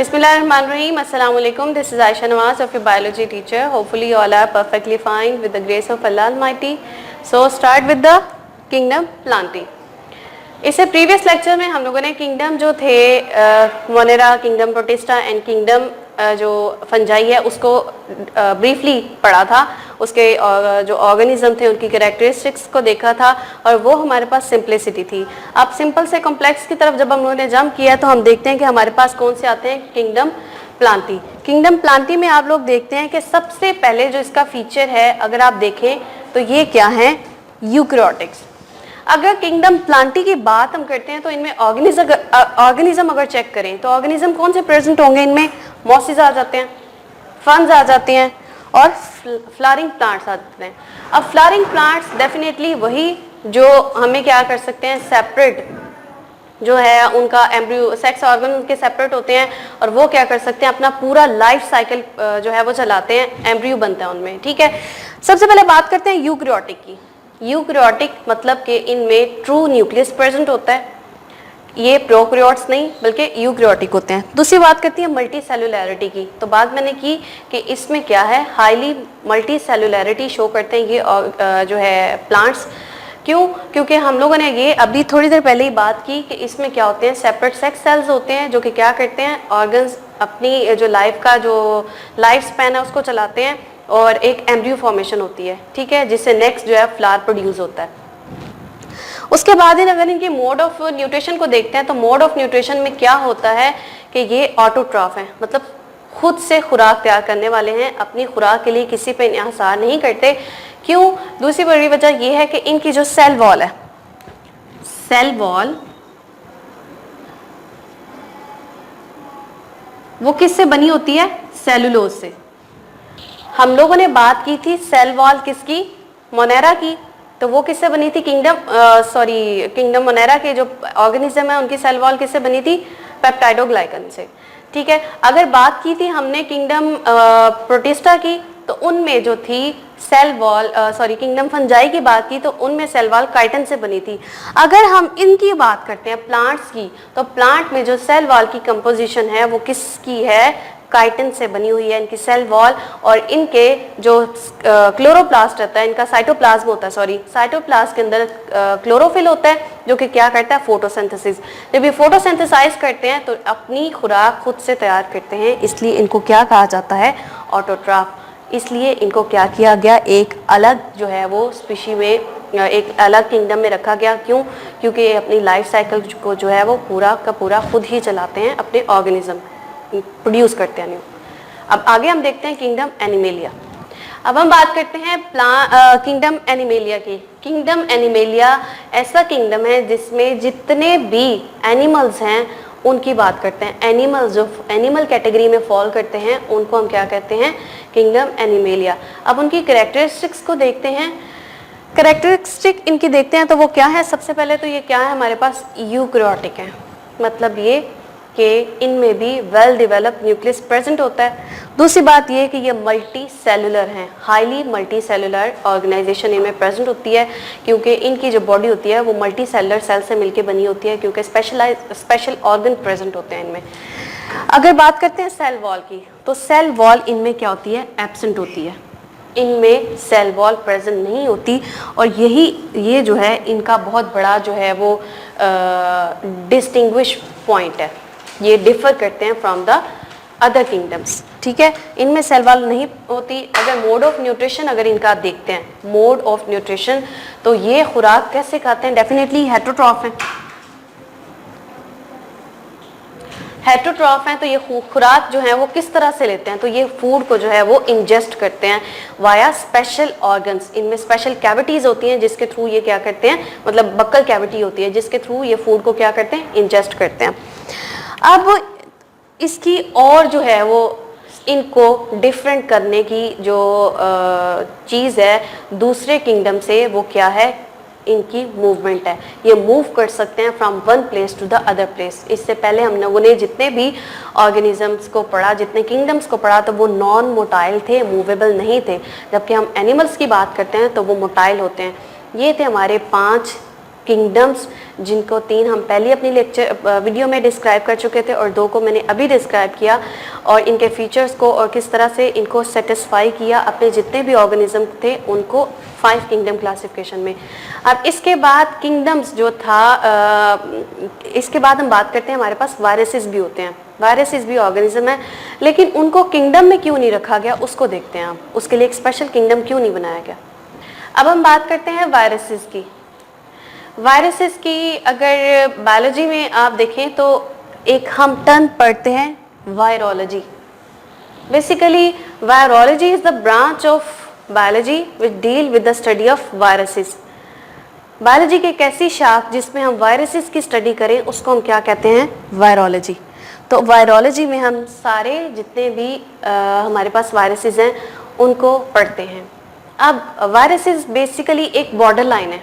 Bismillahirrahmanirrahim. Assalamu alaikum. This is Aisha Nawaz of your biology teacher. Hopefully you all are perfectly fine with the grace of Allah Almighty. So start with the kingdom planting. इससे previous lecture में हम लोगों ने kingdom जो थे Monera, kingdom protista and kingdom जो fungi है उसको ब्रीफली पढ़ा था। उसके जो ऑर्गेनिज्म थे उनकी कैरेक्टरिस्टिक्स को देखा था और वो हमारे पास सिंप्लिसिटी थी। अब सिंपल से कॉम्प्लेक्स की तरफ जब हम लोगों ने जंप किया तो हम देखते हैं कि हमारे पास कौन से आते हैं, किंगडम प्लांटी। किंगडम प्लांटी में आप लोग देखते हैं कि सबसे पहले जो इसका फीचर है अगर आप देखें तो ये क्या है, यूकैरियोटिक्स। अगर किंगडम प्लांटी की बात हम करते हैं तो इनमें ऑर्गेनिज्म अगर चेक करें तो ऑर्गेनिज्म कौन से प्रेजेंट होंगे, इनमें मॉसिस आ जाते हैं, फर्न्स आ जाते हैं और फ्लावरिंग प्लांट्स आ जाते हैं। अब फ्लावरिंग प्लांट्स डेफिनेटली वही जो हमें क्या कर सकते हैं, सेपरेट जो है उनका एम्ब्रियो सेक्स ऑर्गन उनके सेपरेट होते हैं और वो क्या कर सकते हैं, अपना पूरा लाइफ साइकिल जो है वो चलाते हैं, एम्ब्रियो बनता है उनमें। ठीक है, सबसे पहले बात करते हैं यूकैरियोटिक की। यूकैरियोटिक मतलब कि इनमें ट्रू न्यूक्लियस प्रेजेंट होता है, ये प्रोकैरियोट्स नहीं बल्कि यूकैरियोटिक होते हैं। दूसरी बात करती है मल्टी सेलुलैरिटी की। तो बात मैंने की कि इसमें क्या है, हाईली मल्टी सेलुलैरिटी शो करते हैं ये जो है प्लांट्स। क्यों? क्योंकि हम लोगों ने ये अभी थोड़ी देर पहले ही बात की कि इसमें क्या होते हैं, सेपरेट सेक्स सेल्स होते हैं जो कि क्या करते हैं, ऑर्गन्स अपनी जो लाइफ का जो लाइफ स्पैन है उसको चलाते हैं और एक एम्ब्रियो फॉर्मेशन होती है। ठीक है, जिससे नेक्स्ट जो है फ्लावर प्रोड्यूस होता है। उसके बाद अगर इनके मोड ऑफ न्यूट्रिशन को देखते हैं तो मोड ऑफ न्यूट्रिशन में क्या होता है कि ये ऑटोट्रॉफ हैं, मतलब खुद से खुराक तैयार करने वाले हैं, अपनी खुराक के लिए किसी पे इंहिसार नहीं करते। क्यों? दूसरी बड़ी वजह यह है कि इनकी जो सेल वॉल है, सेल वॉल वो किससे बनी होती है, सेलुलोज से। हम लोगों ने बात की थी सेल वॉल किसकी, मोनेरा की, तो वो किससे बनी थी, किंगडम मोनेरा के जो ऑर्गेनिज्म है उनकी सेल वॉल किससे बनी थी, पेप्टाइडोग्लाइकन से। ठीक है, अगर बात की थी हमने किंगडम प्रोटिस्टा की तो उनमें जो थी सेल वॉल किंगडम फंजाई की बात की तो उनमें सेल वॉल काइटिन से बनी थी। अगर हम इनकी बात करते हैं प्लांट्स की तो प्लांट में जो सेल वॉल की कंपोजिशन है वो किसकी है, काइटिन से बनी हुई है इनकी सेल वॉल। और इनके जो क्लोरोप्लास्ट रहता है, इनका साइटोप्लाज्म होता है, साइटोप्लाज्म के अंदर क्लोरोफिल होता है जो कि क्या करता है, फोटोसिंथेसिस। जब ये फोटोसिंथेसाइज करते हैं तो अपनी खुराक खुद से तैयार करते हैं, इसलिए इनको क्या कहा जाता है, ऑटोट्रॉफ। इसलिए इनको क्या किया गया, एक अलग जो है वो स्पीशी में, एक अलग किंगडम में रखा गया। क्यों? क्योंकि ये अपनी लाइफ साइकिल को जो है वो पूरा का पूरा खुद ही चलाते हैं, अपने ऑर्गेनिज्म प्रोड्यूस करते हैं। अब आगे हम देखते हैं किंगडम एनिमेलिया। अब हम बात करते हैं किंगडम एनिमेलिया की। किंगडम एनिमेलिया ऐसा किंगडम है जिसमें जितने भी एनिमल्स हैं उनकी बात करते हैं। एनिमल्स जो एनिमल कैटेगरी में फॉल करते हैं उनको हम क्या कहते हैं, किंगडम एनिमेलिया। अब उनकी कैरेक्टरिस्टिक्स को देखते हैं। कैरेक्टरिस्टिक इनकी देखते हैं तो वो क्या है, सबसे पहले तो ये क्या है, हमारे पास यूकैरियोटिक है, मतलब ये कि इनमें भी वेल डेवलप्ड न्यूक्लियस प्रेजेंट होता है। दूसरी बात ये कि ये मल्टी सेलुलर हैं, हाईली मल्टी सेलुलर ऑर्गेनाइजेशन इनमें प्रेजेंट होती है क्योंकि इनकी जो बॉडी होती है वो मल्टी सेलुलर सेल से मिलकर बनी होती है, क्योंकि स्पेशल ऑर्गन प्रेजेंट होते हैं इनमें। अगर बात करते हैं सेल वॉल की तो सेल वॉल इनमें क्या होती है, एब्सेंट होती है, इनमें सेल वॉल प्रेजेंट नहीं होती। और ये जो है इनका बहुत बड़ा जो है वो डिस्टिंग्विश पॉइंट है, ये डिफर करते हैं फ्रॉम द अदर किंगडम्स। ठीक है, इनमें सेल वॉल नहीं होती। अगर मोड ऑफ न्यूट्रिशन अगर इनका देखते हैं, मोड ऑफ न्यूट्रिशन, तो ये खुराक कैसे खाते हैं, डेफिनेटली हेटरोट्रॉफ हैं। हेटरोट्रॉफ हैं तो ये खुराक जो है वो किस तरह से लेते हैं, तो ये फूड को जो है वो इंजेस्ट करते हैं वाया स्पेशल ऑर्गन्स। इनमें स्पेशल कैविटीज होती हैं जिसके थ्रू ये क्या करते हैं, मतलब बक्कल कैविटी होती है जिसके थ्रू ये फूड को क्या करते हैं, इंजेस्ट करते हैं। अब इसकी और जो है वो इनको डिफरेंट करने की जो चीज़ है दूसरे किंगडम से, वो क्या है, इनकी मूवमेंट है। ये मूव कर सकते हैं from one place to the other place. इससे पहले हम लोगों ने जितने भी ऑर्गेनिजम्स को पढ़ा, जितने किंगडम्स को पढ़ा, तो वो नॉन मोटाइल थे, मूवेबल नहीं थे। जबकि हम एनिमल्स की बात करते हैं तो वो मोटाइल होते हैं। ये थे हमारे 5 किंगडम्स, जिनको 3 हम पहले अपनी लेक्चर वीडियो में डिस्क्राइब कर चुके थे और 2 को मैंने अभी डिस्क्राइब किया, और इनके फीचर्स को और किस तरह से इनको सेटिस्फाई किया अपने जितने भी ऑर्गेनिज्म थे उनको 5 किंगडम क्लासिफिकेशन में। अब इसके बाद किंगडम्स जो था, इसके बाद हम बात करते हैं, हमारे पास वायरसेस भी होते हैं। वायरसेस भी ऑर्गेनिज्म है, लेकिन उनको किंगडम में क्यों नहीं रखा गया उसको देखते हैं हम, उसके लिए एक स्पेशल किंगडम क्यों नहीं बनाया गया। अब हम बात करते हैं वायरसेस की। वायरसेस की अगर बायोलॉजी में आप देखें तो एक हम टर्म पढ़ते हैं virology. Basically virology is the branch of biology which deal with the study of viruses. Biology की एक ऐसी शाख जिसमें हम वायरसेस की स्टडी करें उसको हम क्या कहते हैं, वायरोलॉजी। तो वायरोलॉजी में हम सारे जितने भी हमारे पास वायरसेस हैं उनको पढ़ते हैं। अब वायरसेस बेसिकली एक बॉर्डर लाइन है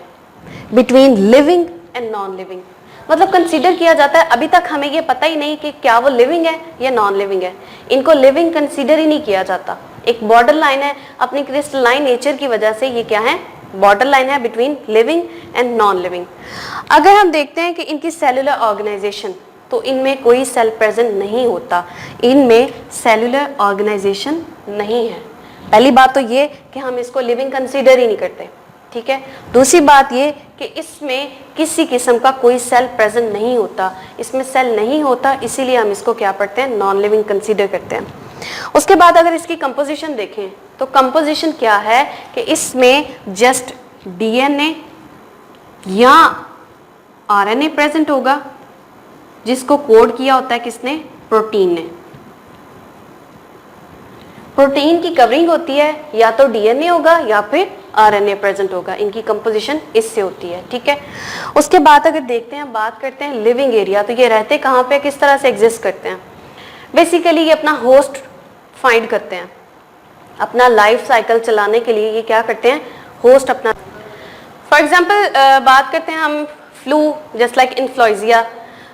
between living and non living. मतलब कंसीडर किया जाता है, अभी तक हमें ये पता ही नहीं कि क्या वो लिविंग है या नॉन लिविंग है, इनको लिविंग कंसीडर ही नहीं किया जाता। एक बॉर्डर लाइन है, अपनी क्रिस्टलाइन नेचर की वजह से ये क्या है, बॉर्डर लाइन है between living and non living. अगर हम देखते हैं कि इनकी सेलुलर ऑर्गेनाइजेशन, तो इनमें कोई सेल प्रेजेंट नहीं होता, इनमें सेलुलर ऑर्गेनाइजेशन नहीं है। पहली बात तो ये कि हम इसको लिविंग कंसीडर ही नहीं करते, ठीक है। दूसरी बात ये कि इसमें किसी किस्म का कोई सेल प्रेजेंट नहीं होता, इसमें सेल नहीं होता, इसीलिए हम इसको क्या पढ़ते हैं, नॉन लिविंग कंसीडर करते हैं। उसके बाद अगर इसकी कंपोजिशन देखें तो कंपोजिशन क्या है कि इसमें जस्ट डीएनए या आरएनए प्रेजेंट होगा, जिसको कोड किया होता है किसने, प्रोटीन ने। प्रोटीन की कवरिंग होती है, या तो डीएनए होगा या फिर आरएनए प्रेजेंट होगा, इनकी कंपोजिशन इससे होती है, ठीक है। उसके बाद अगर देखते हैं, बात करते हैं लिविंग एरिया, तो ये रहते कहाँ पे, किस तरह से एग्जिस्ट करते हैं। बेसिकली ये अपना होस्ट फाइंड करते हैं, अपना लाइफ साइकिल चलाने के लिए ये क्या करते हैं, होस्ट अपना। फॉर एग्जाम्पल बात करते हैं हम फ्लू, जस्ट लाइक इन्फ्लुएंजा,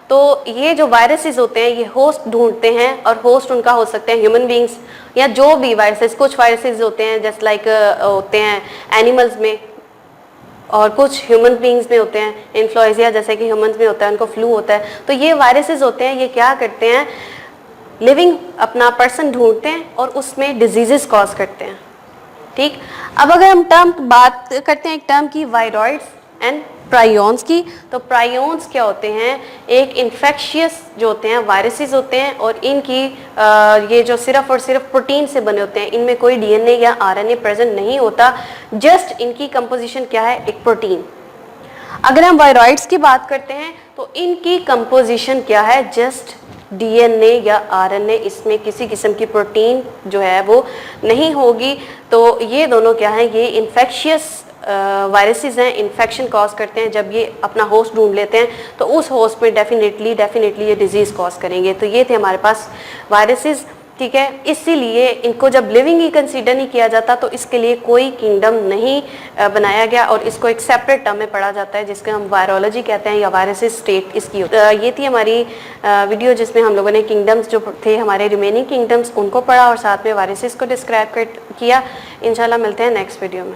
तो ये जो वायरसेस होते हैं ये होस्ट ढूंढते हैं, और होस्ट उनका हो सकते हैं ह्यूमन बींग्स या जो भी वायरसेस। कुछ वायरसेस होते हैं जस्ट लाइक होते हैं एनिमल्स में, और कुछ ह्यूमन बींग्स में होते हैं। इन्फ्लुएंजा जैसे कि ह्यूमंस में होता है, उनको फ्लू होता है। तो ये वायरसेस होते हैं, ये क्या करते हैं, लिविंग अपना पर्सन ढूंढते हैं और उसमें डिजीजेस कॉज करते हैं, ठीक। अब अगर हम टर्म बात करते हैं एक टर्म की, वायरॉइड्स एंड प्रायोन्स की, तो प्रायोन्स क्या होते हैं, एक इन्फेक्शियस जो होते हैं वायरसेस होते हैं, और इनकी ये जो सिर्फ और सिर्फ प्रोटीन से बने होते हैं, इनमें कोई डीएनए या आरएनए प्रेजेंट नहीं होता, जस्ट इनकी कंपोजिशन क्या है, एक प्रोटीन। अगर हम वायरॉइड्स की बात करते हैं तो इनकी कंपोजिशन क्या है, जस्ट डीएनए या आरएनए, इसमें किसी किस्म की प्रोटीन जो है वो नहीं होगी। तो ये दोनों क्या है, ये इन्फेक्शियस वायरसेस हैं, इन्फेक्शन कॉज करते हैं। जब ये अपना होस्ट ढूंढ लेते हैं तो उस होस्ट में डेफिनेटली ये डिजीज कॉज करेंगे। तो ये थे हमारे पास वायरसेस, ठीक है। इसीलिए इनको जब लिविंग ही कंसीडर नहीं किया जाता तो इसके लिए कोई किंगडम नहीं बनाया गया, और इसको एक सेपरेट टर्म में पढ़ा जाता है जिसको हम वायरोलॉजी कहते हैं, या वायरसेस स्टेट इसकी। ये थी हमारी वीडियो जिसमें हम लोगों ने किंगडम्स जो थे हमारे रिमेनिंग किंगडम्स उनको पढ़ा और साथ में वायरसेस को डिस्क्राइब किया। इंशाल्लाह मिलते हैं नेक्स्ट वीडियो में।